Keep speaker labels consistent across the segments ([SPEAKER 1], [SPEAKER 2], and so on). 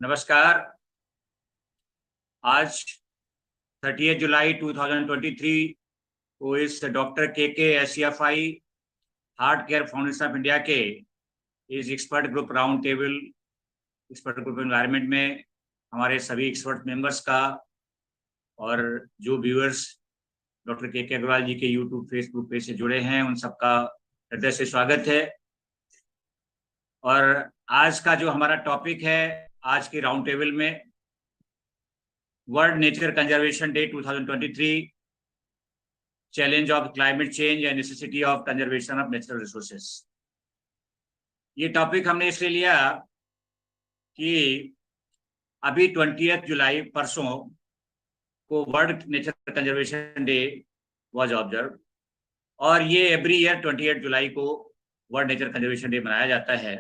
[SPEAKER 1] नमस्कार। आज 30 जुलाई 2023 को इस doctor KK HCFI heart care foundation of India के इस expert group round table expert group environment में हमारे सभी एक्सपर्ट मेंबर्स का और जो व्यूअर्स डॉक्टर KK अग्रवाल जी के यूट्यूब फेसबुक पेज से जुड़े हैं उन सबका हृदय से स्वागत है। और आज का जो हमारा टॉपिक है आज के राउंड टेबल में world nature conservation day 2023 challenge of climate change and necessity of conservation of natural resources. ये टॉपिक हमने इसलिए लिया कि अभी 20 जुलाई परसों को world nature conservation day was observe और ये एवरी ईयर 28 जुलाई को वर्ल्ड नेचर कंजर्वेशन डे मनाया जाता है।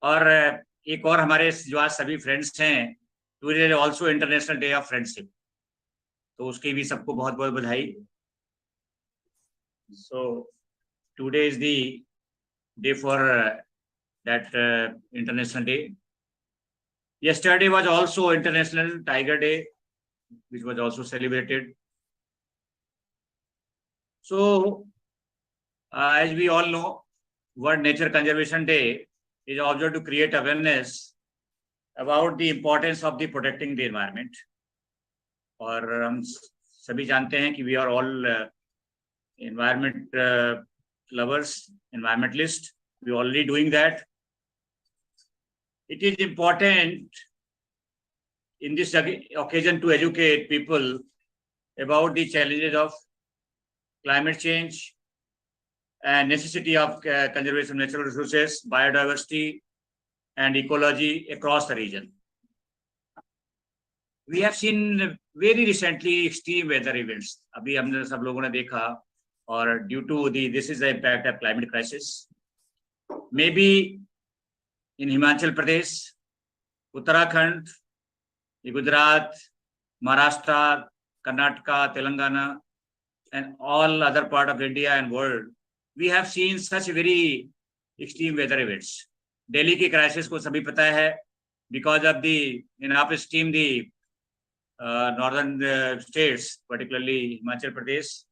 [SPEAKER 1] और एक और हमारे जो आज सभी फ्रेंड्स हैं today also international day of friendship, तो उसकी भी सबको बहुत बहुत बधाई। So today is the day for that international day. Yesterday was also International Tiger Day, which was also celebrated. So, as we all know, World Nature Conservation Day is observed to create awareness about the importance of the protecting the environment. और हम सभी जानते हैं कि we are all environment lovers, environmentalists. We are already doing that. It is important in this occasion to educate people about the challenges of climate change and necessity of conservation of natural resources, biodiversity and ecology across the region. We have seen very recently extreme weather events. अभी हमने सब लोगों ने देखा और due to this is the impact of climate crisis. Maybe in Himachal Pradesh, Uttarakhand, Gujarat, Maharashtra, Karnataka, Telangana, and all other part of India and world, we have seen such very extreme weather events. Delhi की crisis को सभी पता है because of the upstream the northern states, particularly Himachal Pradesh.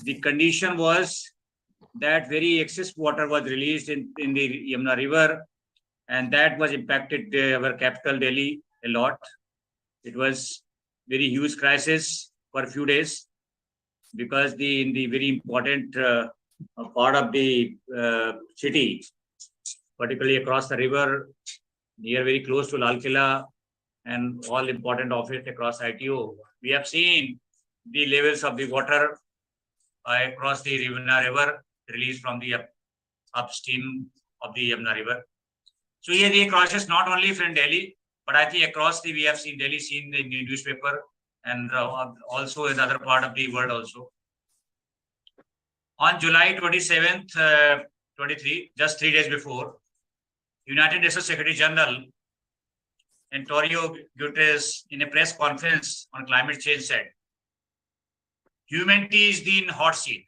[SPEAKER 1] The condition was that very excess water was released in the Yamuna River, and that was impacted our capital Delhi a lot. It was very huge crisis for a few days because in the very important part of the city, particularly across the river, near very close to Lal Killa and all important office across ITO, we have seen the levels of the water across the Yamuna River released from the upstream of the Yamuna River. So here the crisis not only from Delhi, but I think across we have seen Delhi seen in the newspaper and also in other part of the world also. On July 27th, 23, just 3 days before, United Nations Secretary General Antonio Guterres in a press conference on climate change said, humanity is in hot seat.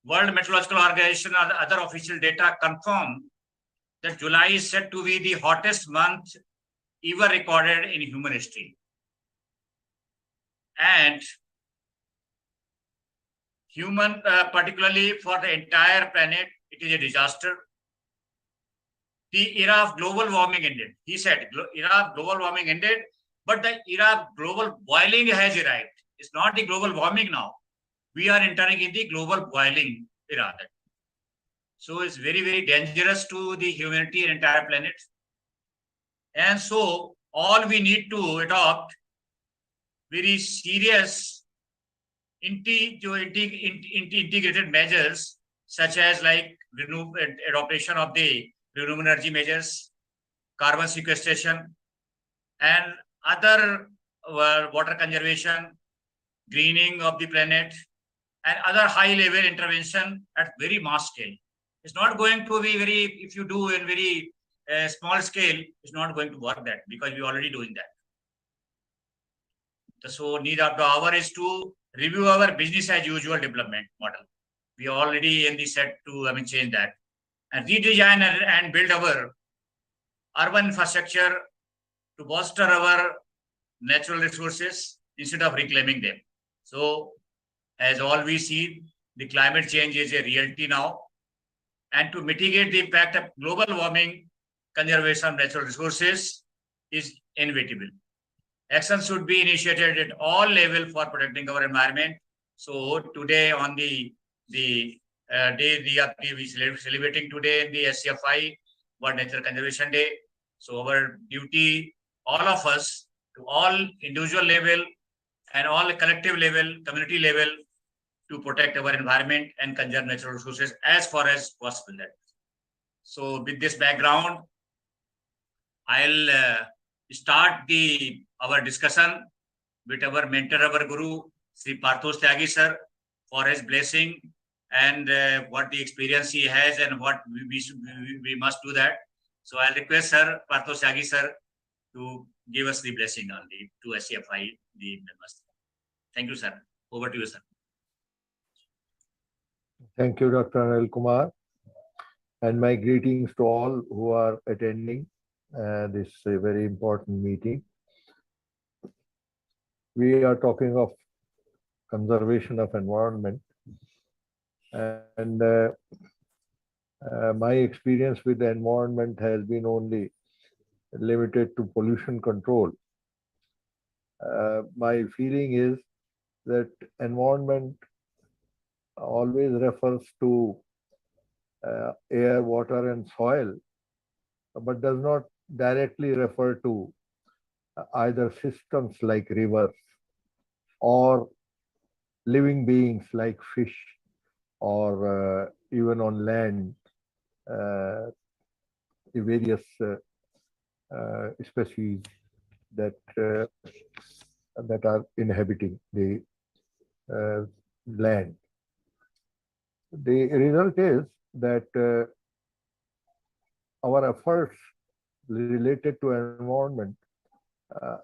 [SPEAKER 1] World Meteorological Organization and other official data confirm that July is said to be the hottest month ever recorded in human history. And particularly for the entire planet, it is a disaster. The era of global warming ended. He said, era of global warming ended, but the era of global boiling has arrived. It's not the global warming now. We are entering in the global boiling era. So it's very, very dangerous to the humanity and entire planet. And so all we need to adopt very serious integrated measures, such as like adoption of the renewable energy measures, carbon sequestration, and other water conservation, greening of the planet, and other high-level intervention at very mass scale. It's not going to be very, if you do in very small scale, it's not going to work that because we're already doing that. So need of the hour is to review our business as usual development model. We are already in the set to change that and redesign and build our urban infrastructure to bolster our natural resources instead of reclaiming them. So, as all we see, the climate change is a reality now. And to mitigate the impact of global warming, conservation of natural resources is inevitable. Action should be initiated at all levels for protecting our environment. So today on the day we celebrating today in the HCFI World Nature Conservation Day. So our duty, all of us, to all individual level and all collective level, community level, to protect our environment and conserve natural resources as far as possible. So with this background, I'll start our discussion with our mentor, our guru, Sri Parthos Tyagi sir, for his blessing and what the experience he has and what we must do that. So I'll request Sir Parthos Tyagi sir to give us the blessing on the to HCFI the members. Thank you, sir. Over to you, sir.
[SPEAKER 2] Thank you, Dr. Anil Kumar, and my greetings to all who are attending this very important meeting. We are talking of conservation of environment, and my experience with the environment has been only limited to pollution control. My feeling is that environment always refers to air, water, and soil, but does not directly refer to either systems like rivers or living beings like fish or even on land, the various species that are inhabiting the land. The result is that our efforts related to environment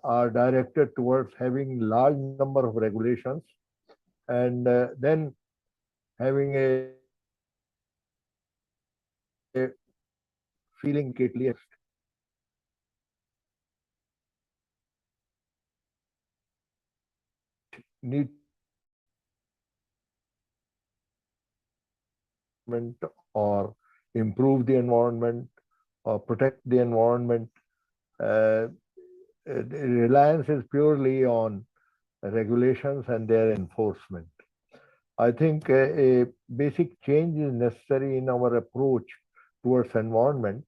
[SPEAKER 2] are directed towards having large number of regulations and then having a feeling it need or improve the environment or protect the environment. Reliance is purely on regulations and their enforcement. I think a basic change is necessary in our approach towards environment,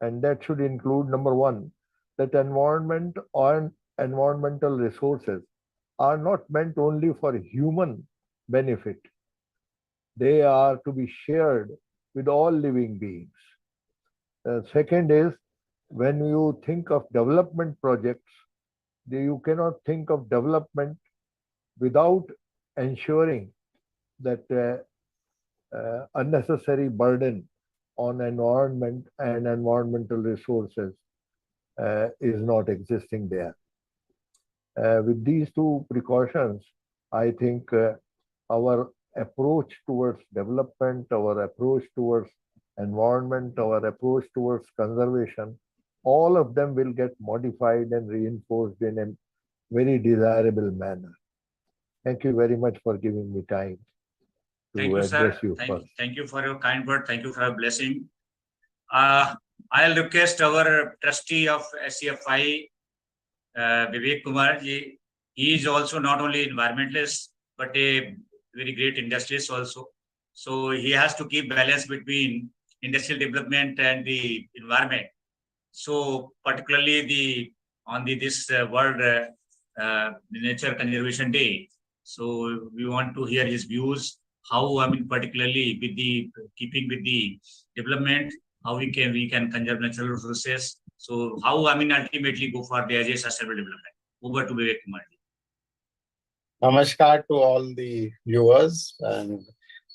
[SPEAKER 2] and that should include, number one, that environment and environmental resources are not meant only for human benefit. They are to be shared with all living beings. Second is, when you think of development projects, you cannot think of development without ensuring that unnecessary burden on environment and environmental resources is not existing there. With these two precautions, I think our approach towards development, our approach towards environment, our approach towards conservation, all of them will get modified and reinforced in a very desirable manner. Thank you very much for giving me time to address you first.
[SPEAKER 1] Thank you for your kind word. Thank you for your blessing. I'll request our trustee of HCFI, Vivek Kumar ji. He is also not only environmentalist, but a very great industrialist also. So he has to keep balance between industrial development and the environment. So particularly on this World Nature Conservation Day. So we want to hear his views. How, I mean, particularly with keeping with the development, how we can conserve natural resources. So how, I mean, ultimately go for the sustainable development. Over to Vivek Kumar.
[SPEAKER 3] Namaskar to all the viewers and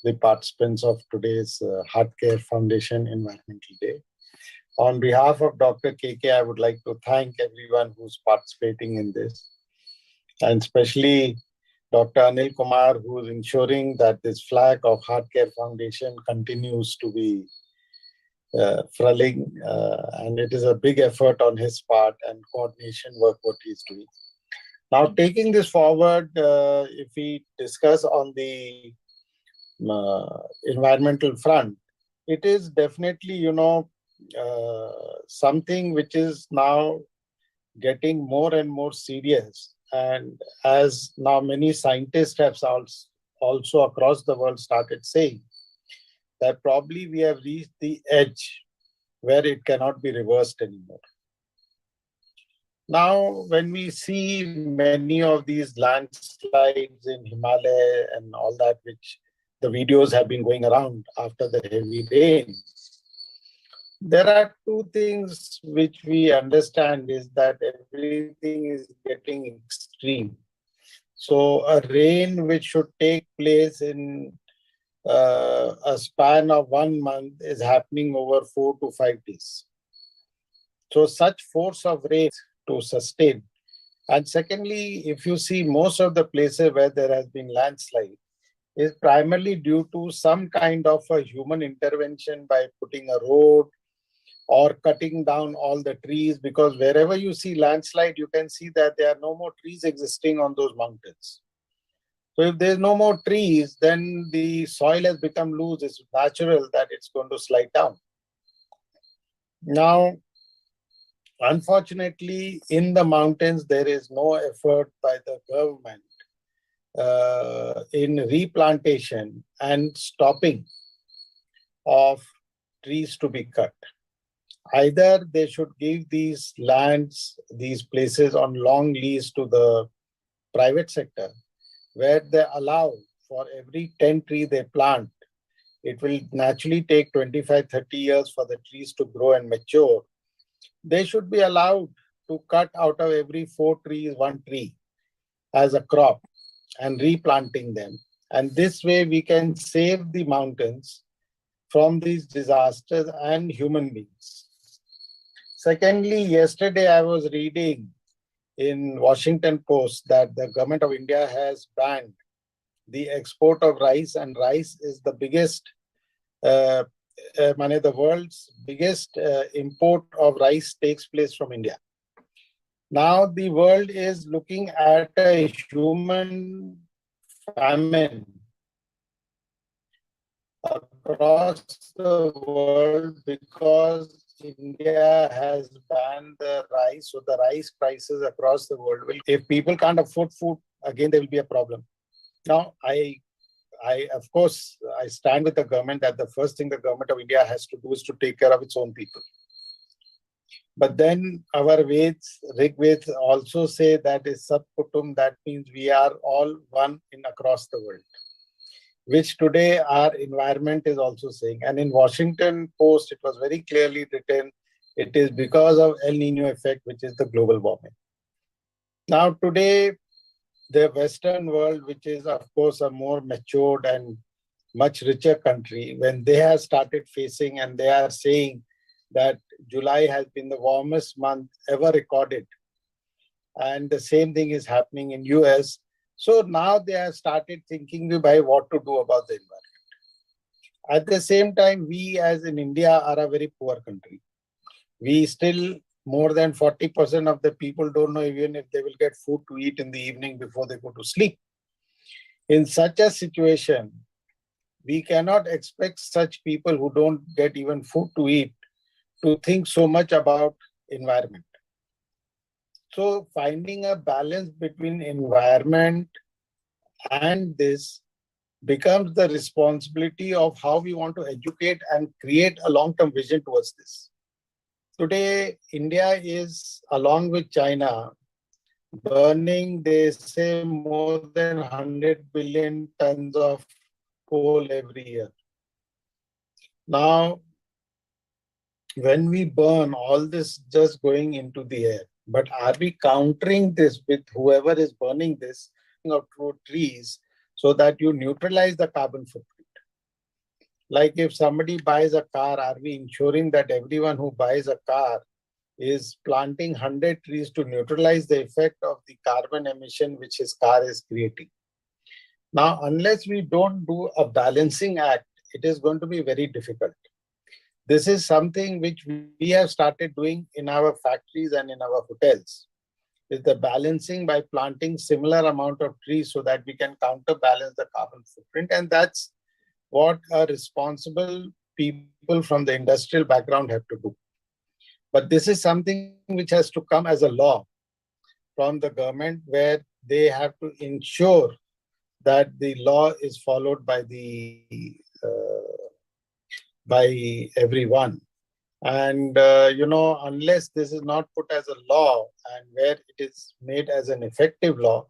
[SPEAKER 3] the participants of today's Heartcare Foundation Environmental Day. On behalf of Dr. KK, I would like to thank everyone who's participating in this, and especially Dr. Anil Kumar, who's ensuring that this flag of Heartcare Foundation continues to be Frelling, and it is a big effort on his part and coordination work what he's doing. Now, taking this forward, if we discuss on the environmental front, it is definitely, something which is now getting more and more serious. And as now many scientists have also across the world started saying that probably we have reached the edge where it cannot be reversed anymore. Now, when we see many of these landslides in Himalaya and all that, which the videos have been going around after the heavy rain, there are two things which we understand is that everything is getting extreme. So a rain which should take place in a span of 1 month is happening over 4 to 5 days. So such force of rain to sustain. And secondly, if you see most of the places where there has been landslide is primarily due to some kind of a human intervention by putting a road or cutting down all the trees, because wherever you see landslide, you can see that there are no more trees existing on those mountains. So if there's no more trees, then the soil has become loose. It's natural that it's going to slide down. Now, unfortunately, in the mountains, there is no effort by the government in replantation and stopping of trees to be cut. Either they should give these lands, these places on long lease to the private sector, where they allow for every 10 trees they plant, it will naturally take 25, 30 years for the trees to grow and mature. They should be allowed to cut out of every 4 trees, 1 tree as a crop and replanting them. And this way we can save the mountains from these disasters and human beings. Secondly, yesterday I was reading in Washington Post that the government of India has banned the export of rice, and rice is the biggest, the world's biggest import of rice takes place from India. Now the world is looking at a human famine across the world because India has banned the rice. So the rice prices across the world will, if people can't afford food, again, there will be a problem. Now, I of course, I stand with the government that the first thing the government of India has to do is to take care of its own people. But then our Veds, Rig Veds also say that is Sab Kutum, that means we are all one in across the world, which today our environment is also saying. And in Washington Post, it was very clearly written, it is because of El Nino effect, which is the global warming. Now today, the Western world, which is of course a more matured and much richer country, when they have started facing and they are saying that July has been the warmest month ever recorded. And the same thing is happening in US. So now they have started thinking by what to do about the environment. At the same time, we as in India are a very poor country. We still, more than 40% of the people don't know even if they will get food to eat in the evening before they go to sleep. In such a situation, we cannot expect such people who don't get even food to eat to think so much about environment. So finding a balance between environment and this becomes the responsibility of how we want to educate and create a long-term vision towards this. Today, India is, along with China, burning, they say, more than 100 billion tons of coal every year. Now, when we burn, all this just going into the air. But are we countering this with whoever is burning this of trees so that you neutralize the carbon footprint? Like if somebody buys a car, are we ensuring that everyone who buys a car is planting 100 trees to neutralize the effect of the carbon emission which his car is creating? Now, unless we don't do a balancing act, it is going to be very difficult. This is something which we have started doing in our factories and in our hotels, is the balancing by planting similar amount of trees so that we can counterbalance the carbon footprint. And that's what a responsible people from the industrial background have to do. But this is something which has to come as a law from the government, where they have to ensure that the law is followed by everyone. And unless this is not put as a law, and where it is made as an effective law,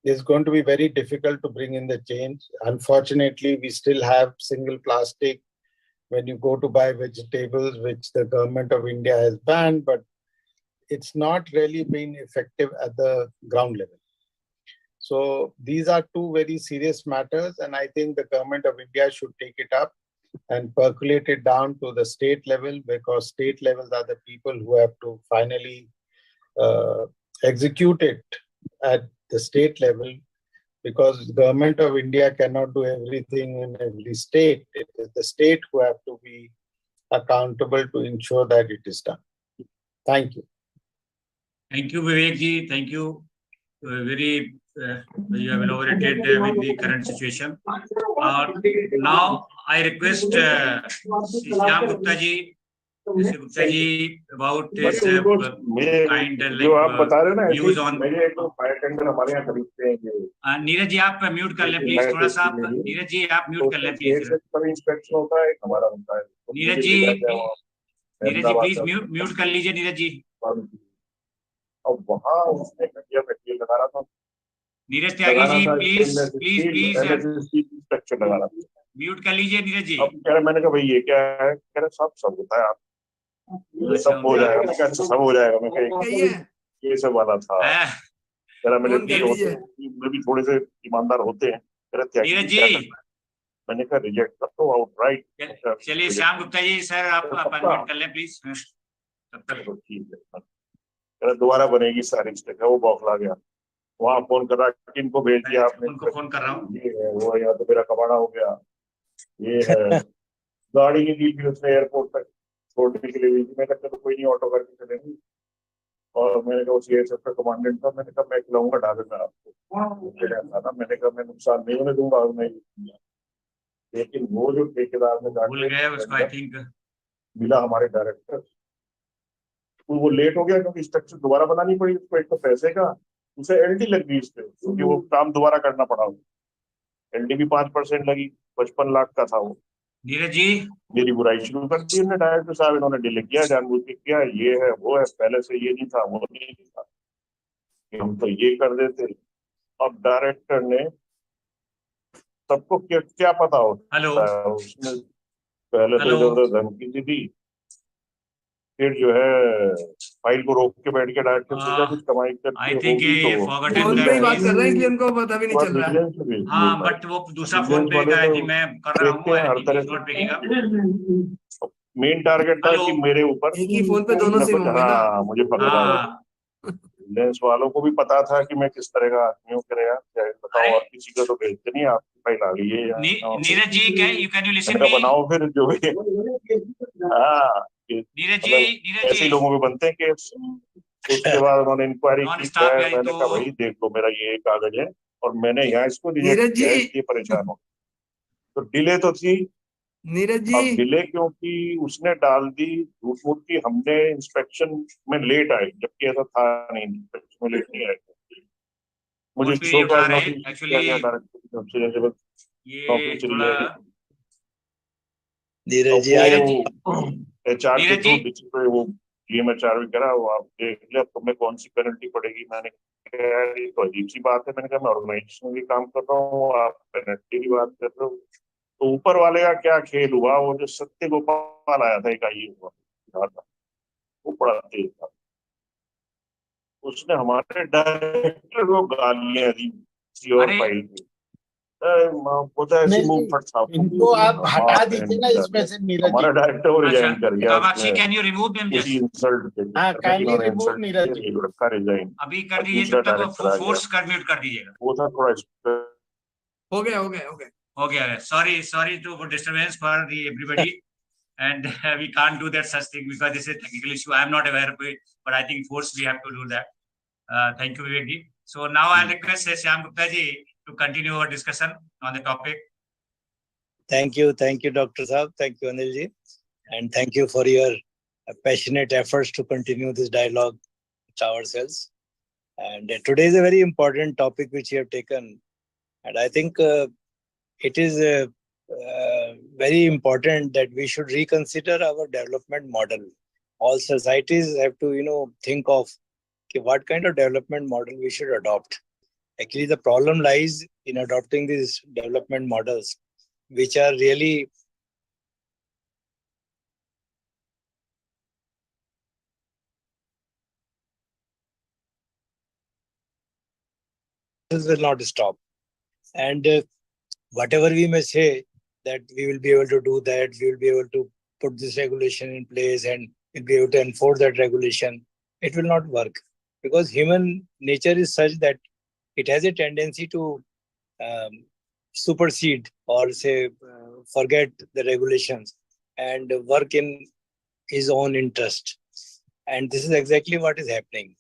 [SPEAKER 3] it's going to be very difficult to bring in the change. Unfortunately, we still have single plastic when you go to buy vegetables, which the government of India has banned, but it's not really been effective at the ground level. So these are two very serious matters, and I think the government of India should take it up and percolate it down to the state level, because state levels are the people who have to finally execute it at the state level, because the government of India cannot do everything in every state. It is the state who have to be accountable to ensure that it is done. Thank you.
[SPEAKER 1] Thank you, Vivek ji. Thank you. Very, you have elaborated with the current situation. Now, I request Shyam Gupta ji, Mr. Gupta ji, about his kind views on. Neeraj ji आप mute कर लें please, थोड़ा सा नीरज जी आप mute कर लें please. Neeraj ji please mute कर लीजिए नीरज जी।
[SPEAKER 4] अब वहाँ उसने घटिया मटेरियल लगा रहा था।
[SPEAKER 1] नीरज त्यागी जी प्लीज
[SPEAKER 4] स्ट्रक्चर लगा रहा था,
[SPEAKER 1] म्यूट कर लीजिए नीरज जी।
[SPEAKER 4] अब कह रहे, मैंने कहा भाई ये क्या है, कह रहे सब होता है आप, ये सब हो जाएगा। मैं कहा सब हो जाएगा, मैं कहा ये सब वाला था। कह रहा मैं भी थोड़े से ईमानदार होते हैं। कह रहे
[SPEAKER 1] नीरज जी,
[SPEAKER 4] मैंने कहा रिजेक्ट कर दो आउटराइट।
[SPEAKER 1] चलिए श्याम गुप्ता जी सर आप अनम्यूट कर लें प्लीज।
[SPEAKER 4] ठीक है, दोबारा बनेगी सारी स्टेक है, वो बौखला गया। वहाँ फोन कर रहा है, इनको भेज दिया आपने,
[SPEAKER 1] उनको फोन कर रहा हूँ,
[SPEAKER 4] ये है वो, या तो मेरा कबाड़ा हो गया, ये है। गाड़ी की दी थी उसने एयरपोर्ट तक छोड़ने के लिए, मैंने कहा कोई नहीं ऑटो करके चलेंगे। और मैंने कहा उस एयरपोर्ट का कमांडेंट था, मैंने कहा मैं खिलाऊंगा ढाबे में आपको। मैंने कहा मैं नुकसान नहीं होने दूंगा, लेकिन वो जो ठेकेदार ने
[SPEAKER 1] भूल गए उसको, आई थिंक
[SPEAKER 4] मिला हमारे डायरेक्टर, वो लेट हो गया क्योंकि स्ट्रक्चर दोबारा बनानी पड़ी उसको। एक तो पैसे का, उसे एलडी लग गई इस पे, क्योंकि वो काम दोबारा करना पड़ा। एलडी भी 5% लगी, 55 लाख का था वो।
[SPEAKER 1] नीरज जी
[SPEAKER 4] मेरी बुराई शुरू कर दी उन्होंने, डायरेक्टर साहब इन्होंने डिले किया, जानबूझ के किया, ये है वो है, पहले से ये नहीं था वो नहीं था, हम तो ये कर देते। अब डायरेक्टर ने, सबको क्या पता होता है, उसने पहले तो इधर धमकी दी, फिर जो है फाइल को रोक के बैठ के डायरेक्टर से कुछ कमाई करके
[SPEAKER 5] फोन पे ही बात कर रहे हैं कि उनको पता भी नहीं चल रहा है।
[SPEAKER 1] हाँ बट वो दूसरा फोन पे का है, मैं कर रहा हूँ,
[SPEAKER 4] हर तरह मेन टारगेट था कि मेरे ऊपर
[SPEAKER 5] एक ही फोन पे दोनों सिम होंगे ना।
[SPEAKER 4] हाँ मुझे पता है, लेंस वालों को भी पता था कि मैं किस तरह का आदमी हूँ। करेगा बताओ, और किसी का तो भेजते नहीं, आप फाइल आ गई है।
[SPEAKER 1] Neeraj ji can you listen me,
[SPEAKER 4] बनाओ फिर जो भी। हाँ
[SPEAKER 1] नीरज जी
[SPEAKER 4] ऐसे लोगों पे बनते हैं कि उसके बाद उन्होंने इंक्वायरी की है। मैंने कहा भाई देख लो मेरा ये कागज है और मैंने यहाँ इसको रिजेक्ट किया, इसलिए परेशान हो। तो डिले तो थी
[SPEAKER 5] नीरज जी,
[SPEAKER 4] अब डिले क्योंकि उसने डाल दी झूठ मूठ की, हमने इंस्पेक्शन में लेट आए, जबकि ऐसा था नहीं, इंस्पेक्शन में लेट नहीं आए। मुझे शो का नोटिस किया गया डायरेक्टर से,
[SPEAKER 3] नीरज जी
[SPEAKER 4] एचआर के थ्रू पे वो डीएमएचआर भी करा, वो आप देख ले तुम्हें कौन सी पेनल्टी पड़ेगी। मैंने कहा ये तो अजीब सी बात है, मैंने कहा मैं ऑर्गेनाइजेशन में भी काम कर रहा हूँ, आप पेनल्टी की बात कर रहे हो। तो ऊपर वाले का क्या खेल हुआ, वो जो सत्य गोपाल आया था, एक आई हुआ वो बड़ा तेज था, उसने हमारे डायरेक्टर को गालियां दी और फाइल की।
[SPEAKER 3] इनको आप हटा दीजिए ना इसमें से नीरज जी।
[SPEAKER 4] हमारा डायरेक्टर को रिजाइन कर गया,
[SPEAKER 1] can you remove them just,
[SPEAKER 4] insult पे।
[SPEAKER 3] हां काइंडली रिमूव नीरज जी,
[SPEAKER 4] लड़का रिजाइन
[SPEAKER 1] अभी कर दीजिए, तब तक फोर्स कर म्यूट कर दीजिएगा।
[SPEAKER 4] वो था थोड़ा
[SPEAKER 5] हो गया।
[SPEAKER 1] Sorry to for disturbance for the everybody and we can't do that such thing because this is a technical issue. I'm not aware of it, but I think force we have to do that. Thank you, Vivek. So now I'll request Shyam Gupta ji to continue our discussion on the topic.
[SPEAKER 6] Thank you, Dr. Saab. Thank you, Anil ji, and thank you for your passionate efforts to continue this dialogue with ourselves. And today is a very important topic which you have taken, and I think it is very important that we should reconsider our development model. All societies have to, think of what kind of development model we should adopt. Actually, the problem lies in adopting these development models, which are really will not stop. And whatever we may say that we will be able to do that, we will be able to put this regulation in place and we'll be able to enforce that regulation, it will not work. Because human nature is such that it has a tendency to supersede or say forget the regulations and work in his own interest. And this is exactly what is happening.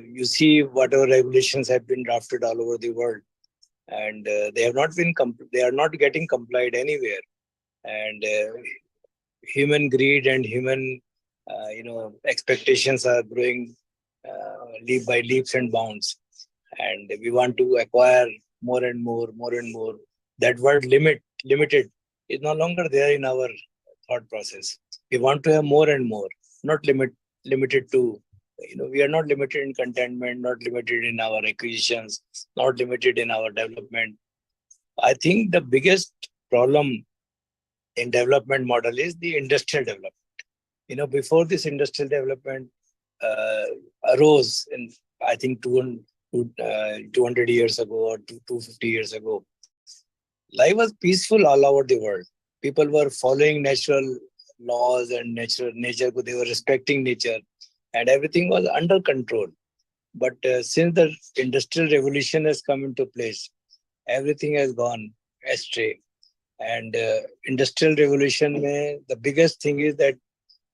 [SPEAKER 6] You see whatever regulations have been drafted all over the world, and they have not been they are not getting complied anywhere. And human greed and human expectations are growing leap by leaps and bounds, and we want to acquire more and more. That word limited is no longer there in our thought process. We want to have more and more, not limited to, we are not limited in contentment, not limited in our acquisitions, not limited in our development. I think the biggest problem in development model is the industrial development. Before this industrial development arose in, I think, 200 years ago or 250 years ago, life was peaceful all over the world. People were following natural laws and nature. They were respecting nature, and everything was under control. But since the industrial revolution has come into place, everything has gone astray. And industrial revolution, the biggest thing is that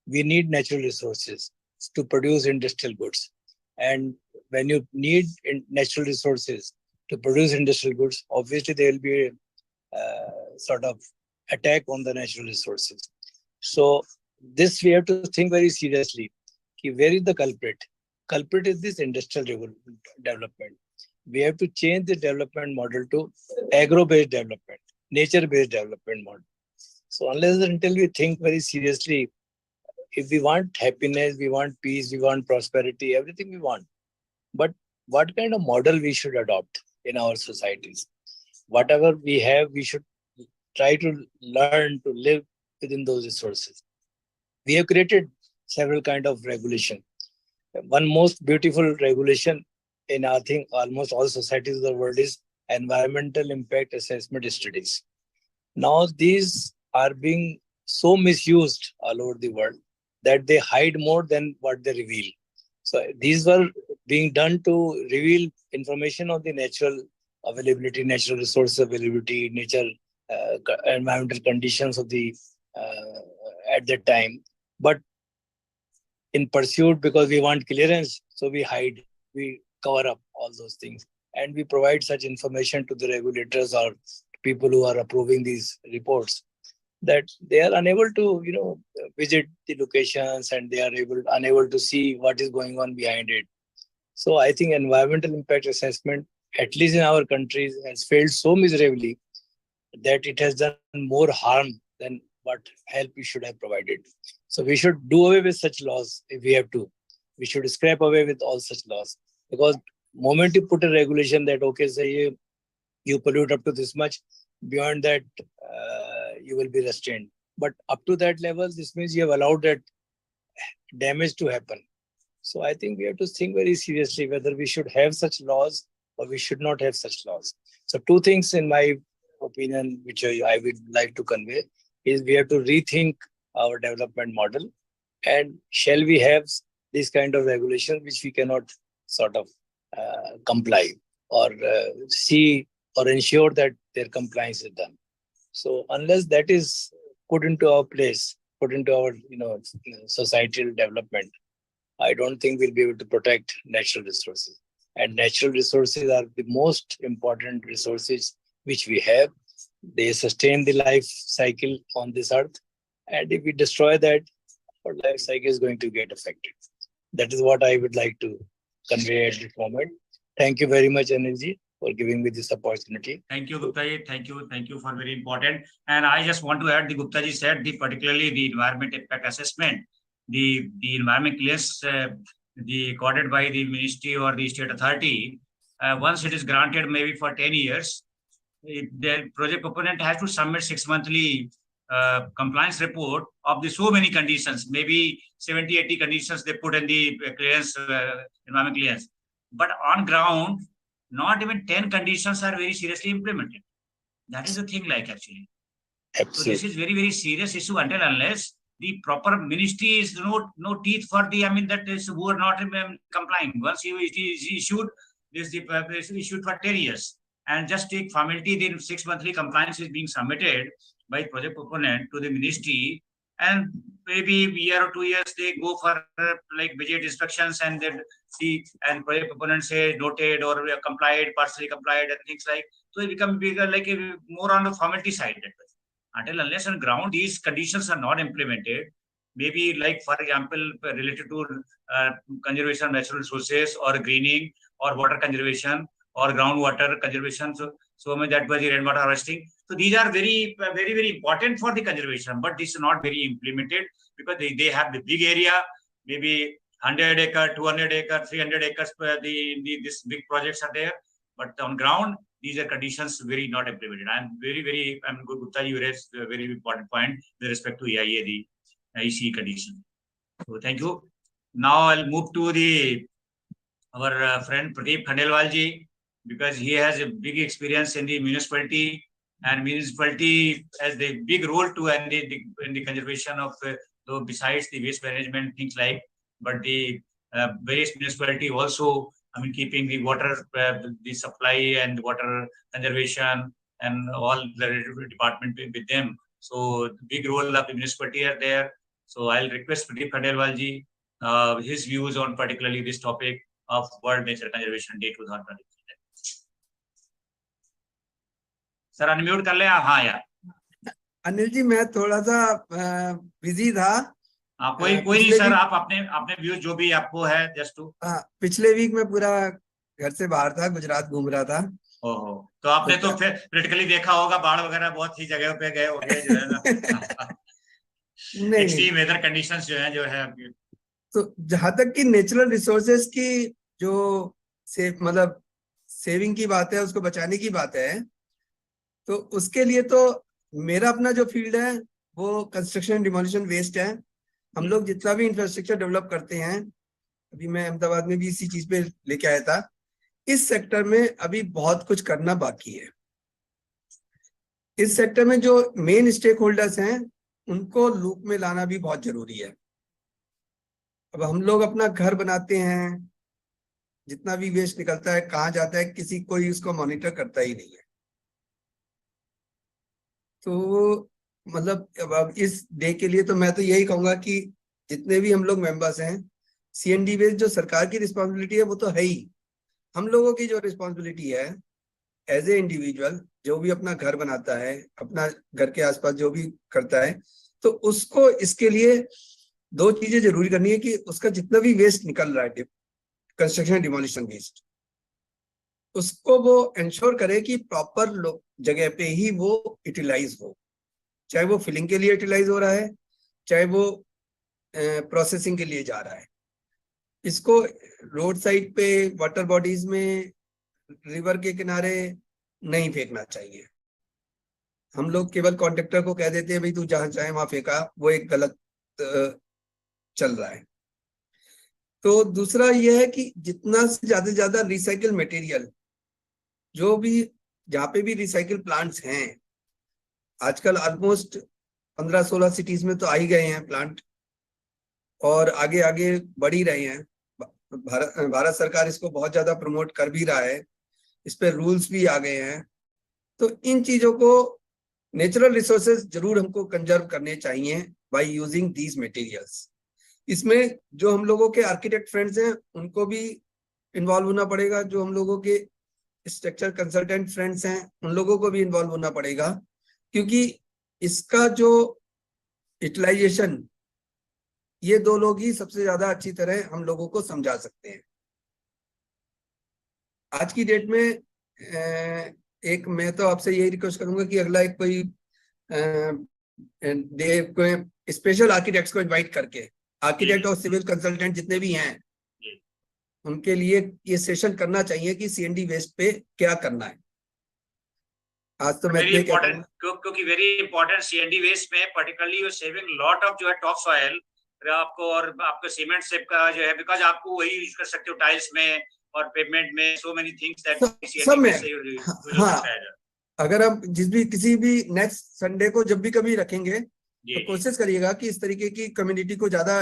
[SPEAKER 6] we need natural resources to produce industrial goods. And when you need natural resources to produce industrial goods, obviously there will be a sort of attack on the natural resources. So this we have to think very seriously. Where is the culprit? Culprit is this industrial development. We have to change the development model to agro-based development, nature-based development model. So unless and until we think very seriously, if we want happiness, we want peace, we want prosperity, everything we want. But what kind of model we should adopt in our societies? Whatever we have, we should try to learn to live within those resources. We have created several kinds of regulation. One most beautiful regulation in, I think, almost all societies of the world is environmental impact assessment studies. Now these are being so misused all over the world that they hide more than what they reveal. So these were being done to reveal information on the natural availability, natural resource availability, nature, environmental conditions of the at that time. But in pursuit, because we want clearance, so we hide, we cover up all those things, and we provide such information to the regulators or people who are approving these reports that they are unable to, visit the locations, and they are unable to see what is going on behind it. So I think environmental impact assessment, at least in our countries, has failed so miserably that it has done more harm than what help we should have provided. So we should do away with such laws if we have to. We should scrap away with all such laws, because moment you put a regulation that, okay, say you pollute up to this much, beyond that you will be restrained. But up to that level, this means you have allowed that damage to happen. So I think we have to think very seriously whether we should have such laws or we should not have such laws. So two things in my opinion, which I would like to convey, is we have to rethink our development model, and shall we have this kind of regulation which we cannot sort of comply or see or ensure that their compliance is done. So unless that is put into our place, put into our societal development, I don't think we'll be able to protect natural resources. And natural resources are the most important resources which we have. They sustain the life cycle on this earth. And if we destroy that, our life cycle is going to get affected. That is what I would like to convey at this moment. Thank you very much, Anil, for giving me this opportunity.
[SPEAKER 1] Thank you, Gupta ji. Thank you for very important. And I just want to add, the Gupta ji said, particularly the environment impact assessment, the environment clearance, the accorded by the ministry or the state authority, once it is granted maybe for 10 years, the project proponent has to submit 6-monthly compliance report of the so many conditions, maybe 70-80 conditions they put in the clearance, environment clearance. But on ground, not even 10 conditions are very seriously implemented. That is the thing, like, actually.
[SPEAKER 6] Absolutely.
[SPEAKER 1] So this is very, very serious issue until unless the proper ministry is no teeth for the, that is who are not complying. Once it is issued, this is issued for 10 years. And just take formality, then 6-monthly compliance is being submitted by project proponent to the ministry, and maybe a year or 2 years they go for like budget inspections, and then see, and project proponent say noted or complied, partially complied, and things like. So it becomes bigger, like more on the formality side. Until unless on ground these conditions are not implemented, maybe like for example related to conservation of natural resources or greening or water conservation or groundwater conservation, so that was the rainwater harvesting. So these are very, very, very important for the conservation, but this is not very implemented because they have the big area, maybe 100 acre, 200 acre, 300 acres. These big projects are there, but on ground these are conditions very not implemented. I'm Gupta, you raised a very important point with respect to EIA, the IC condition. So thank you. Now I'll move to our friend Pradeep Khandelwal ji, because he has a big experience in the municipality, and municipality has the big role to in the conservation of though besides the waste management things like, but the various municipality also keeping the water the supply and water conservation and all the department with them. So the big role of the municipality are there. So I'll request Pradeep Khandelwal ji his views on particularly this topic of World Nature Conservation Day 2023. Sir unmute कर ले आप. हाँ यार
[SPEAKER 5] अनिल जी, मैं थोड़ा सा busy था.
[SPEAKER 1] कोई नहीं सर, आप अपने व्यूज जो भी आपको है जस्ट टू.
[SPEAKER 5] पिछले वीक में पूरा घर से बाहर था, गुजरात घूम रहा था.
[SPEAKER 1] ओहो, तो आपने तो फिर प्रैक्टिकली देखा होगा बाढ़ वगैरह बहुत सी जगह पे गए होंगे जो है ना. एक्सट्रीम वेदर कंडीशंस जो है आपकी.
[SPEAKER 5] तो जहां तक कि नेचुरल रिसोर्सेज की जो सेविंग की बात है, उसको बचाने की बात है, तो उसके लिए तो मेरा अपना जो फील्ड है वो कंस्ट्रक्शन एंड डिमोलिशन वेस्ट है. हम लोग जितना भी इंफ्रास्ट्रक्चर डेवलप करते हैं, अभी मैं अहमदाबाद में भी इसी चीज पे लेके आया था, इस सेक्टर में अभी बहुत कुछ करना बाकी है. इस सेक्टर में जो मेन स्टेक होल्डर्स हैं उनको लूप में लाना भी बहुत जरूरी है. अब हम लोग अपना घर बनाते हैं, जितना भी वेस्ट निकलता है कहाँ जाता है, किसी कोई उसको मॉनिटर करता ही नहीं है. तो अब इस डे के लिए तो मैं तो यही कहूंगा कि जितने भी हम लोग मेंबर्स हैं, सीएनडी वेस्ट जो सरकार की रिस्पॉन्सिबिलिटी है वो तो है ही, हम लोगों की जो रिस्पॉन्सिबिलिटी है एज ए इंडिविजुअल, जो भी अपना घर बनाता है, अपना घर के आसपास जो भी करता है, तो उसको इसके लिए दो चीजें जरूरी करनी है कि उसका जितना भी वेस्ट निकल रहा है, कंस्ट्रक्शन डिमोलिशन वेस्ट, उसको वो इंश्योर करे कि प्रॉपर जगह पे ही वो यूटिलाइज हो. चाहे वो फिलिंग के लिए यूटिलाइज हो रहा है, चाहे वो प्रोसेसिंग के लिए जा रहा है. इसको रोड साइड पे, वाटर बॉडीज में, रिवर के किनारे नहीं फेंकना चाहिए. हम लोग केवल कॉन्ट्रैक्टर को कह देते हैं भाई तू जहां चाहे वहां फेंका, वो एक गलत चल रहा है. तो दूसरा यह है कि जितना से ज्यादा रिसाइकिल मटेरियल, जो भी जहाँ पे भी रिसाइकिल प्लांट्स हैं, आजकल ऑलमोस्ट 15-16 सिटीज में तो आ ही गए हैं प्लांट, और आगे आगे बढ़ ही रहे हैं. भारत सरकार इसको बहुत ज्यादा प्रमोट कर भी रहा है, इस पे रूल्स भी आ गए हैं. तो इन चीजों को नेचुरल रिसोर्सेज जरूर हमको कंजर्व करने चाहिए बाय यूजिंग दीज मटेरियल्स। इसमें जो हम लोगों के आर्किटेक्ट फ्रेंड्स हैं उनको भी इन्वॉल्व होना पड़ेगा, जो हम लोगों के स्ट्रक्चर कंसल्टेंट फ्रेंड्स हैं उन लोगों को भी इन्वॉल्व होना पड़ेगा, क्योंकि इसका जो यूटिलाइजेशन ये दो लोग ही सबसे ज्यादा अच्छी तरह हम लोगों को समझा सकते हैं। आज की डेट में एक मैं तो आपसे यही रिक्वेस्ट करूंगा कि अगला एक कोई स्पेशल आर्किटेक्ट्स को इनवाइट करके, आर्किटेक्ट और सिविल कंसल्टेंट जितने भी हैं उनके लिए ये सेशन करना चाहिए कि सीएनडी वेस्ट पे क्या करना है। आज तो मैं
[SPEAKER 1] वेरी इंपॉर्टेंट, क्योंकि वेरी इंपॉर्टेंट सीएनडी वेस्ट में particularly you saving lot of जो है टॉप सॉइल आपको, और आपका सीमेंट सेप का जो है, बिकॉज आपको वही यूज कर सकते हो टाइल्स में और पेवमेंट में, सो मेनी थिंग्स दैट
[SPEAKER 5] सब में। हाँ, अगर आप किसी भी नेक्स्ट संडे को जब भी कभी रखेंगे तो कोशिश करिएगा कि इस तरीके की कम्युनिटी को ज्यादा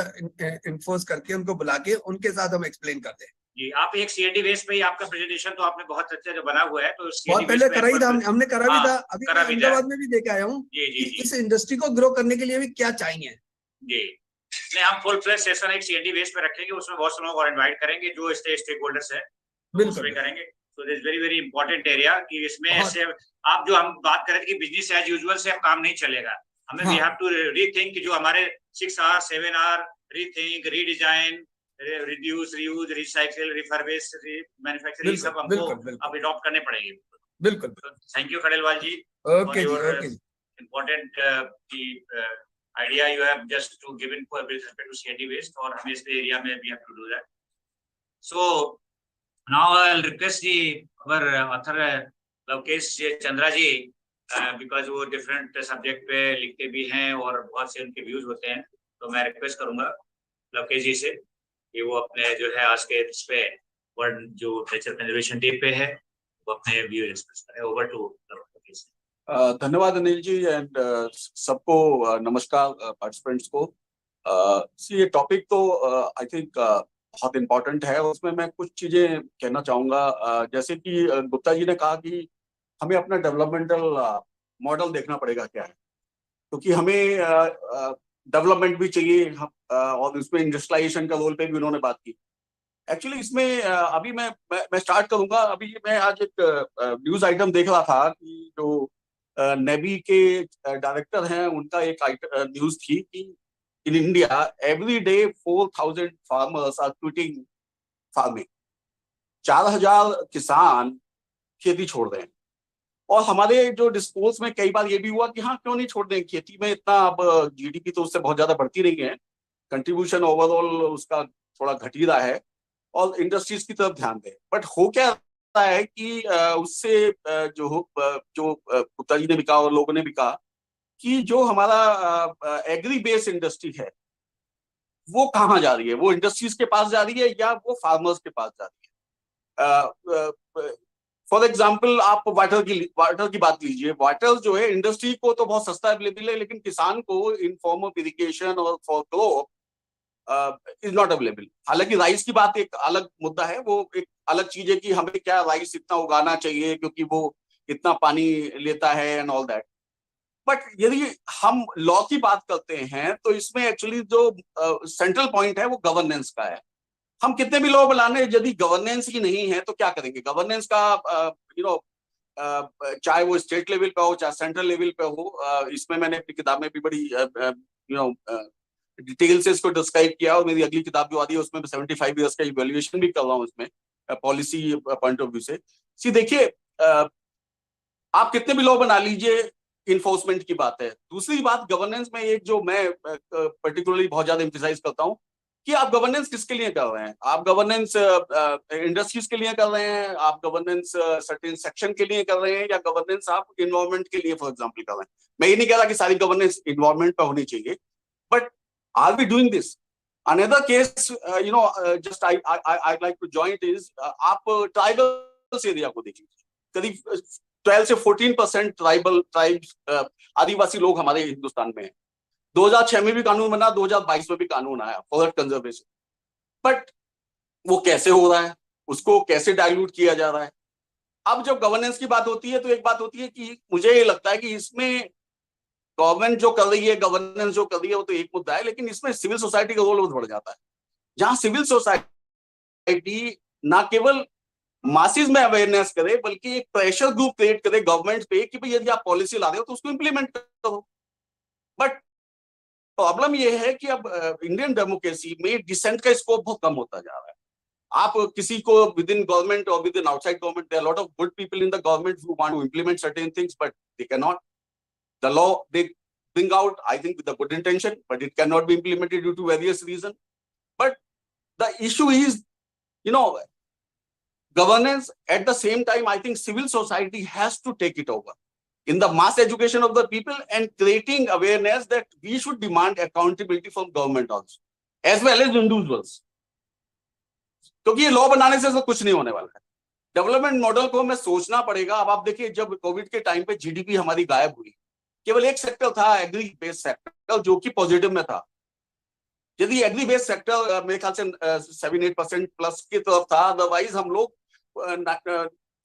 [SPEAKER 5] इन्फोर्स करके उनको बुला के उनके साथ हम एक्सप्लेन करते हैं।
[SPEAKER 1] जी, आप एक सीएनडी वेस्ट पे ही आपका प्रेजेंटेशन तो आपने बहुत अच्छा जो बना हुआ है, तो
[SPEAKER 5] बहुत पहले करा ही था, हमने करा भी था, अभी मैं अहमदाबाद में भी देख आया हूँ इस इंडस्ट्री को ग्रो करने के लिए भी क्या चाहिए।
[SPEAKER 1] जी, नहीं, हम फुल फ्लैश सेशन एक सीएनडी वेस्ट पे रखेंगे, उसमें बहुत से लोग और इनवाइट करेंगे जो स्टेक होल्डर्स है, उसमें करेंगे। तो this very very important area कि इसमें ऐसे आप जो हम बात कर रहे थे कि बिजनेस एज यूजुअल से हम काम नहीं चलेगा, हमें वी हैव टू रीथिंक कि जो हमारे 6R 7R rethink, redesign, reduce, reuse, recycle, refurbish, manufacturing, सब हमको अब अडॉप्ट करने पड़ेंगे।
[SPEAKER 5] बिल्कुल।
[SPEAKER 1] Thank you Khandelwal ji,
[SPEAKER 5] okay ji,
[SPEAKER 1] important idea you have just to give in with respect to CND waste, और हमें इस एरिया में we have to do that. So now I'll request our author Lavkesh Chandra ji, because वो different subject पे लिखते भी हैं और बहुत से उनके views होते हैं, तो मैं रिक्वेस्ट करूंगा लवकेश जी से कि वो अपने जो है आज के इस पे वर्ल्ड जो नेचर कंजर्वेशन डे पे है वो अपने व्यू एक्सप्रेस करें। Over to Lavkesh.
[SPEAKER 7] धन्यवाद अनिल जी, एंड सबको नमस्कार पार्टिसिपेंट्स को। ये टॉपिक तो आई थिंक बहुत इम्पोर्टेंट है, उसमें मैं कुछ चीजें कहना चाहूंगा। जैसे कि गुप्ता जी ने कहा कि हमें अपना डेवलपमेंटल मॉडल देखना पड़ेगा क्या है, क्योंकि हमें डेवलपमेंट भी चाहिए, और इसमें इंडस्ट्रियलाइजेशन का रोल पे भी उन्होंने बात की। एक्चुअली इसमें अभी मैं स्टार्ट करूंगा। अभी मैं आज एक न्यूज आइटम देख रहा था कि जो नेवी के डायरेक्टर हैं उनका एक न्यूज थी कि in India every day 4,000 farmers are quitting farming. 4,000 किसान खेती छोड़ रहे हैं। और हमारे जो डिस्कोर्स में कई बार ये भी हुआ कि हाँ, क्यों नहीं छोड़ दें, खेती में इतना अब जीडीपी तो उससे बहुत ज्यादा बढ़ती रही है, कंट्रीब्यूशन ओवरऑल उसका थोड़ा घट ही रहा है, और इंडस्ट्रीज की तरफ ध्यान दें। बट हो क्या है कि उससे जो गुप्ता जी ने भी कहा और लोगों ने भी कहा कि जो हमारा एग्री बेस्ड इंडस्ट्री है वो कहाँ जा रही है, वो इंडस्ट्रीज के पास जा रही है या वो फार्मर्स के पास जा रही है। फॉर एग्जाम्पल आप वाटर की बात लीजिए। वाटर जो है इंडस्ट्री को तो बहुत सस्ता अवेलेबल है, लेकिन किसान को इन फॉर्म ऑफ इरिगेशन और for grow is not available. हालांकि राइस की बात एक अलग मुद्दा है, वो एक अलग चीज है कि हमें क्या राइस इतना उगाना चाहिए क्योंकि वो इतना पानी लेता है एंड ऑल दैट। बट यदि हम लॉ की बात करते हैं तो इसमें एक्चुअली जो सेंट्रल पॉइंट है वो गवर्नेंस का है। हम कितने भी लॉ बनाने, यदि गवर्नेंस ही नहीं है तो क्या करेंगे। गवर्नेंस का चाहे वो स्टेट लेवल पे हो चाहे सेंट्रल लेवल पे हो, इसमें मैंने अपनी किताब में भी बड़ी डिटेल से इसको डिस्क्राइब किया, और मेरी अगली किताब जो आ रही है उसमें 75 इयर्स का इवैल्यूएशन भी कर रहा हूँ इसमें पॉलिसी पॉइंट ऑफ व्यू से। देखिए, आप कितने भी लॉ बना लीजिए, इन्फोर्समेंट की बात है। दूसरी बात गवर्नेंस में एक जो मैं पर्टिकुलरली बहुत ज्यादा एम्फसाइज करता हूँ कि आप गवर्नेंस किसके लिए कर रहे हैं। आप गवर्नेंस इंडस्ट्रीज के लिए कर रहे हैं, आप गवर्नेंस सर्टेन सेक्शन के लिए कर रहे हैं, या गवर्नेंस आप इन्वायरमेंट के लिए फॉर एग्जांपल कर रहे हैं। मैं ये नहीं कह रहा कि सारी गवर्नेंस इन्वायरमेंट पर होनी चाहिए, but are we doing this. Another case just I'd like to join it is आप ट्राइबल एरिया को देखिए। करीब 12 से 14% ट्राइब्स आदिवासी लोग हमारे हिंदुस्तान में हैं। 2006 में भी कानून बना, 2022 में भी कानून आया फॉरेस्ट कंजर्वेशन। बट वो कैसे हो रहा है, उसको कैसे डाइल्यूट किया जा रहा है। अब जब गवर्नेंस की बात होती है तो एक बात होती है कि मुझे ये लगता है कि इसमें गवर्नमेंट जो कर रही है, गवर्नेंस जो कर रही है, वो तो एक मुद्दा है, लेकिन इसमें सिविल सोसाइटी का रोल बहुत बढ़ जाता है, जहां सिविल सोसाइटी ना केवल मासिस में अवेयरनेस करे, बल्कि एक प्रेशर ग्रुप क्रिएट करे गवर्नमेंट पे कि भाई यदि आप पॉलिसी ला रहे हो तो उसको इंप्लीमेंट करो। बट प्रॉब्लम ये है कि अब इंडियन डेमोक्रेसी में डिसेंट का स्कोप बहुत कम होता जा रहा है। आप किसी को विद इन गवर्नमेंट और within outside government, there are lot of good people in the government who want to implement certain things, but they can not. The law they bring out, I think, with a good intention, but it cannot be implemented due to various reasons. But the issue is, governance. At the same time, I think civil society has to take it over in the mass education of the people and creating awareness that we should demand accountability from government also, as well as individuals. क्योंकि ये law बनाने से कुछ नहीं होने वाला है. Development model को हमें सोचना पड़ेगा. अब आप देखिए, जब कोविड के टाइम पे जीडीपी हमारी गायब हुई, केवल एक सेक्टर था, एग्री बेस्ड सेक्टर, जो कि पॉजिटिव में था. यदि एग्री बेस्ड सेक्टर मेरे ख्याल से 7-8% प्लस की तरफ था, अदरवाइज हम लोग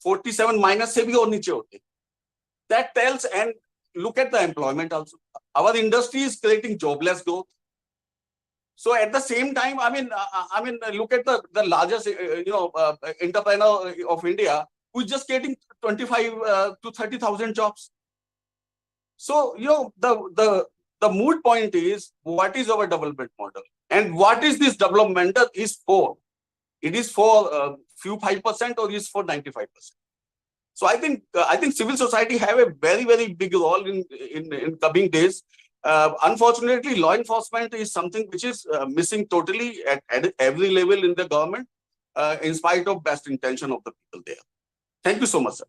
[SPEAKER 7] 47 माइनस से भी और नीचे होते. That tells, and look at the employment also. Our industry is creating jobless growth. So at the same time, I mean, look at the largest, entrepreneur of India, who is just getting 25 to 30,000 jobs. So, the moot point is, what is our development model, and what is this development is for? It is for few 5% or is for 95%. So I think civil society have a very, very big role in coming days. Unfortunately, law enforcement is something which is missing totally at every level in the government, in spite of best intention of the people there. Thank you so much, sir.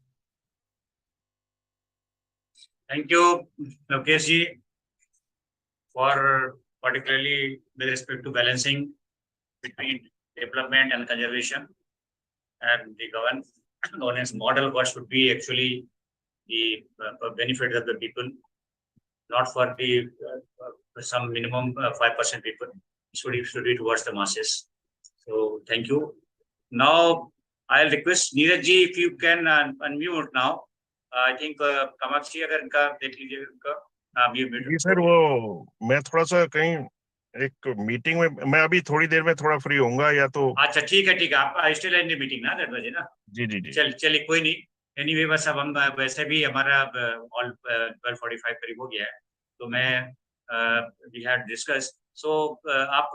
[SPEAKER 1] Thank you, Lokesh ji, for particularly with respect to balancing between development and conservation and the governance model. What should be actually the benefit of the people, not for the some minimum 5% people. Should be towards the masses. So thank you. Now I'll request Neeraj ji, if you can unmute now. I think Kamakshi अगर इनका देख लीजिए उनका
[SPEAKER 4] जी sir, वो मैं थोड़ा सा कहीं एक मीटिंग में, मैं अभी थोड़ी देर में थोड़ा फ्री होऊंगा, या तो
[SPEAKER 1] अच्छा ठीक है आप स्टिल इन द मीटिंग ना 10 बजे ना.
[SPEAKER 4] जी
[SPEAKER 1] चलिए कोई नहीं. एनीवे बस अब हम वैसे भी हमारा ऑल 12:45 करीब हो गया है, तो मैं वी हैड डिस्कस. सो आप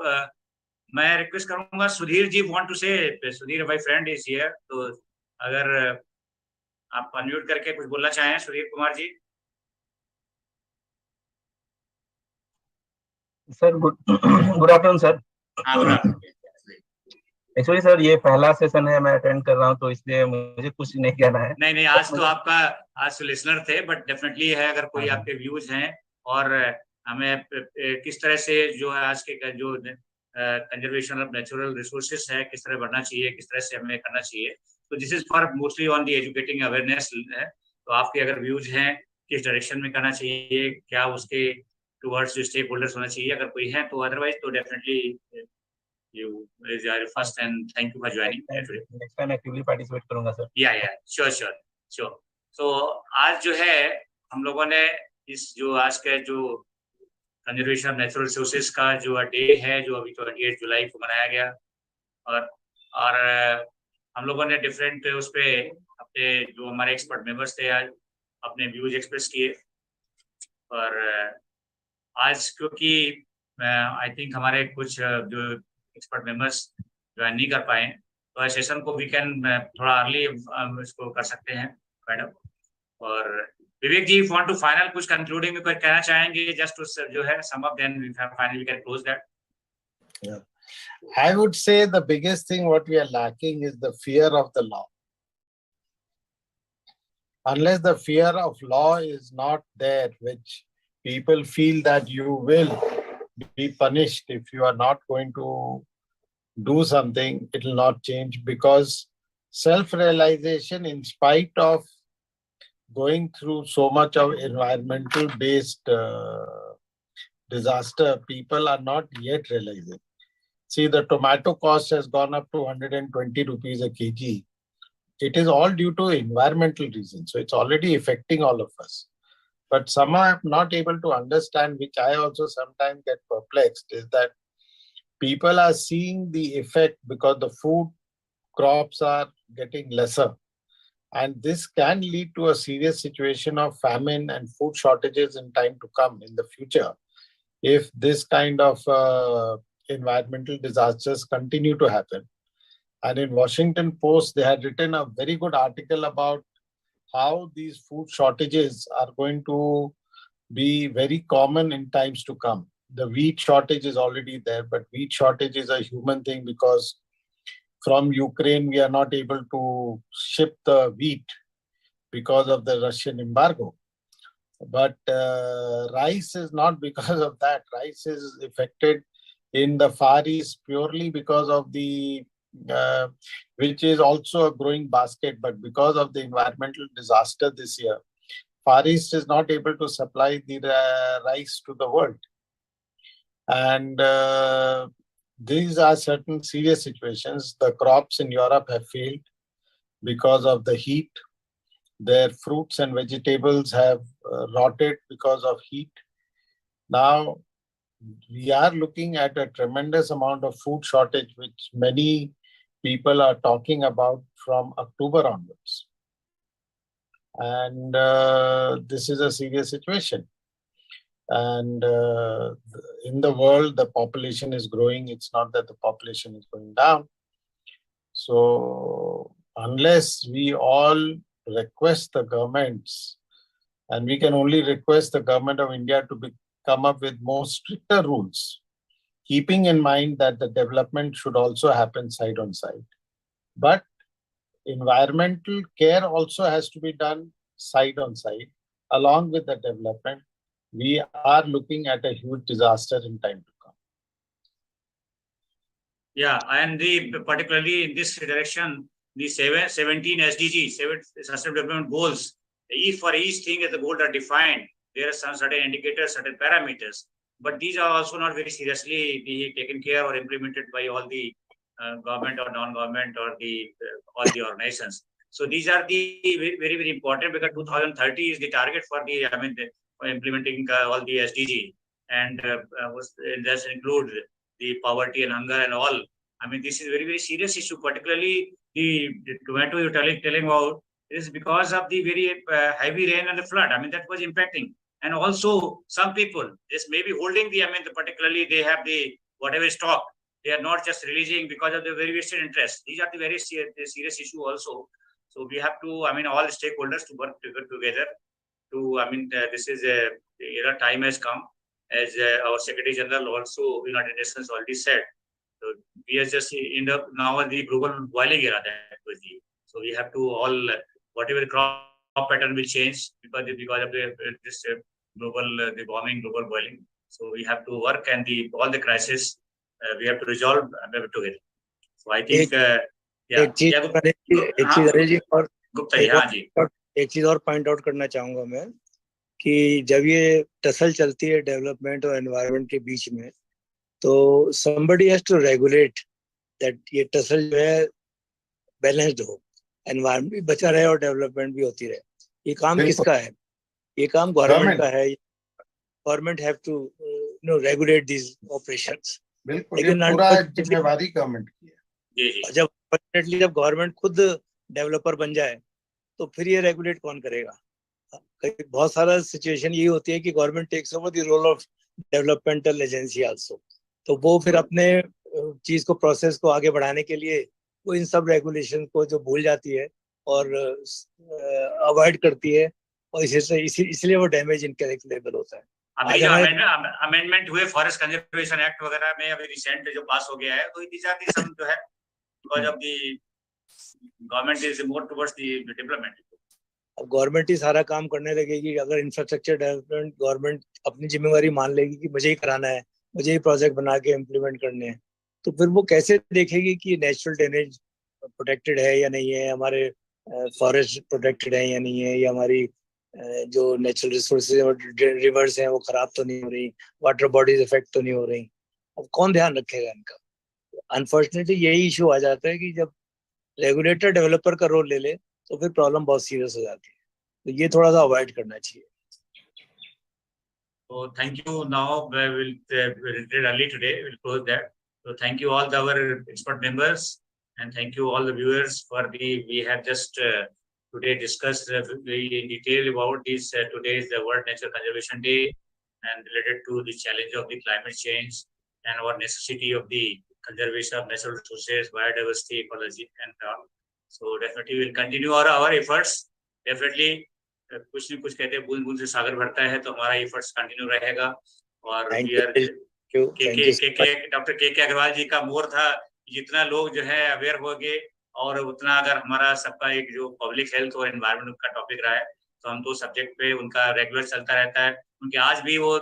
[SPEAKER 1] मैं रिक्वेस्ट करूंगा, Sudhir ji want to say, Sudhir my friend is here, तो अगर आप अनम्यूट करके कुछ बोलना चाहें, Sudhir Kumar ji.
[SPEAKER 8] Sir good afternoon sir. Actually sir ये पहला सेशन है, मैं अटेंड कर रहा हूँ, तो इसलिए मुझे कुछ नहीं कहना है.
[SPEAKER 1] नहीं आज तो आपका आज लिसनर थे, बट डेफिनेटली है, अगर कोई आपके व्यूज हैं और हमें किस तरह से जो है आज के जो कंजर्वेशन ऑफ नेचुरल रिसोर्सेस है, किस तरह बढ़ना चाहिए, किस तरह से हमें करना चाहिए, तो this is for mostly on the educating awareness है. तो आपके अगर व्यूज हैं किस डायरेक्शन में करना चाहिए, क्या उसके टुवर्ड्स जो स्टेक होल्डर्स होना चाहिए, अगर कोई है, तो अदरवाइज तो definitely you is your first, and thank you for joining today.
[SPEAKER 8] Next time actively participate करूंगा सर.
[SPEAKER 1] Yeah sure. So आज जो है हम लोगों ने इस जो आज के जो कंजर्वेशन ऑफ नेचुरल रिसोर्सेज का जो डे है, जो अभी 28 जुलाई को मनाया गया, और हम लोगों ने डिफरेंट उस पे अपने जो हमारे एक्सपर्ट मेंबर्स थे आज अपने व्यूज एक्सप्रेस किए. और आज क्योंकि आई थिंक हमारे कुछ जो एक्सपर्ट मेंबर्स ज्वाइन नहीं कर पाए, तो सेशन को वी कैन थोड़ा अर्ली इसको कर सकते हैं मैडम. और Vivek ji, want to final कुछ कंक्लूडिंग में कुछ कहना चाहेंगे, जस्ट टू जो है sum up, then we finally can close that.
[SPEAKER 3] I would say the biggest thing what we are lacking is the fear of the law. Unless the fear of law is not there, which people feel that you will be punished if you are not going to do something, it will not change, because self-realization, in spite of going through so much of environmental based disaster, people are not yet realizing. See, the tomato cost has gone up to 120 rupees a kg. It is all due to environmental reasons. So it's already affecting all of us. But somehow I'm not able to understand, which I also sometimes get perplexed, is that people are seeing the effect because the food crops are getting lesser. And this can lead to a serious situation of famine and food shortages in time to come in the future if this kind of environmental disasters continue to happen. And in Washington Post, they had written a very good article about how these food shortages are going to be very common in times to come. The wheat shortage is already there, but wheat shortage is a human thing because from Ukraine, we are not able to ship the wheat because of the Russian embargo. But rice is not because of that. Rice is affected in the Far East purely because of the, which is also a growing basket, but because of the environmental disaster this year, Far East is not able to supply the rice to the world. And these are certain serious situations. The crops in Europe have failed because of the heat. Their fruits and vegetables have rotted because of heat. Now, we are looking at a tremendous amount of food shortage, which many people are talking about from October onwards. And this is a serious situation. And in the world, the population is growing. It's not that the population is going down. So unless we all request the governments, and we can only request the government of India to come up with more stricter rules, keeping in mind that the development should also happen side on side. But environmental care also has to be done side on side, along with the development. We are looking at a huge disaster in time to come.
[SPEAKER 1] Yeah, and particularly in this direction, the 17 SDGs, Sustainable Development Goals, for each thing the goals are defined. There are some certain indicators, certain parameters, but these are also not very seriously taken care or implemented by all the government or non-government or all the organizations. So these are the very, very important, because 2030 is the target for for implementing all the SDG, and does include the poverty and hunger and all. This is a very, very serious issue, particularly the tomato you're telling about. It is because of the very heavy rain and the flood. That was impacting. And also some people, this may be holding particularly they have the whatever stock. They are not just releasing because of the very vested interest. These are the very serious issue also. So we have to, all stakeholders to work together to, this is a time has come, as our Secretary General also, United Nations already said. So we are just now in the global boiling era. So we have to all, whatever crop pattern will change because of this global, the warming, global boiling. So we have to work, and all the crisis we have to resolve together. So I think,
[SPEAKER 6] एक चीज और point out करना चाहूंगा मैं कि जब ये tussle चलती है डेवलपमेंट और एनवायरनमेंट के बीच में, तो somebody has to regulate that ये टसल जो है बैलेंस्ड हो, एनवायरनमेंट भी बचा रहे और डेवलपमेंट भी होती रहे. ये काम किसका है? ये काम गवर्नमेंट का है. Government have to regulate these operations.
[SPEAKER 3] लेकिन पूरा जिम्मेवारी गवर्नमेंट की है.
[SPEAKER 6] जब गवर्नमेंट खुद डेवलपर बन जाए तो फिर ये रेगुलेट कौन करेगा? बहुत सारा सिचुएशन यही होती है कि government takes over the role of developmental agency also. तो वो फिर अपने चीज को, प्रोसेस को आगे बढ़ाने के लिए वो इन सब रेगुलेशन को जो भूल जाती है और अवॉइड करती है, और इसलिए वो डैमेज इनकैलकुलेबल होता है.
[SPEAKER 1] अभी जो अमेंडमेंट हुए फॉरेस्ट कंजर्वेशन एक्ट वगैरह में, अभी रिसेंट जो पास हो गया है, तो these are the some जो है because of the government is more towards the development.
[SPEAKER 6] अब गवर्नमेंट ही सारा काम करने लगेगी. अगर इंफ्रास्ट्रक्चर डेवलपमेंट गवर्नमेंट अपनी जिम्मेवारी मान लेगी कि मुझे ही कराना है, मुझे ही प्रोजेक्ट बना के इम्प्लीमेंट करने हैं, तो फिर वो कैसे देखेगी कि नेचुरल ड्रेनेज प्रोटेक्टेड है या नहीं है, हमारे फॉरेस्ट प्रोटेक्टेड है या नहीं है, या हमारी जो नेचुरल रिसोर्सेज और रिवर्स हैं वो खराब तो नहीं हो रही, वाटर बॉडीज इफेक्ट तो नहीं हो रही. अब कौन ध्यान रखेगा इनका? अनफॉर्चुनेटली यही इशू आ जाता है कि जब रेगुलेटर डेवलपर का रोल ले ले तो फिर प्रॉब्लम बहुत सीरियस हो जाती है. तो ये थोड़ा सा अवॉइड करना चाहिए.
[SPEAKER 1] So thank you. Now we will retreat early today. We'll close that. So thank you all our expert members, and thank you all the viewers for we have just today discussed very in detail about this. Today is the World Nature Conservation Day, and related to the challenge of the climate change and our necessity of the conservation of natural resources, biodiversity, ecology, and all. So definitely we'll continue our efforts. Definitely कुछ न कुछ कहते हैं बूंद बूंद से सागर भरता है, तो हमारा एफर्ट्स कंटिन्यू रहेगा। और डॉक्टर केके अग्रवाल जी का मोर था, जितना लोग जो है अवेयर हो गए और उतना अगर हमारा सबका एक जो पब्लिक हेल्थ और एनवायरनमेंट का टॉपिक रहा है, तो हम तो सब्जेक्ट पे उनका रेगुलर चलता रहता है। उनके आज भी वो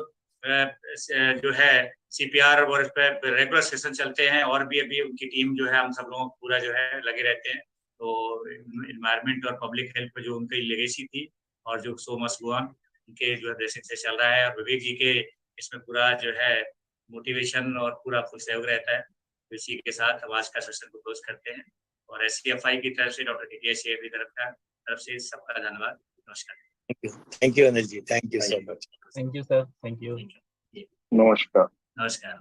[SPEAKER 1] जो है CPR और इस पे रेगुलर सेशन चलते हैं, और भी अभी उनकी टीम जो है हम सब लोग पूरा जो है लगे रहते हैं। तो एनवायरनमेंट और पब्लिक हेल्थ पे जो उनकी लेगेसी थी और जो सो मस्ट गो ऑन उनके जो है ब्लेसिंग से चल रहा है, और विवेक जी के इसमें पूरा जो है मोटिवेशन और पूरा फुल सहयोग रहता है। तो इसी के साथ आज का सेशन को क्लोज करते हैं, और HCFI की तरफ से डॉक्टर KK की तरफ से सबका धन्यवाद। नमस्कार।
[SPEAKER 6] Thank you, Anil ji. Thank you so much.
[SPEAKER 8] Thank you, sir. Thank you.
[SPEAKER 4] नमस्कार।
[SPEAKER 1] नमस्कार।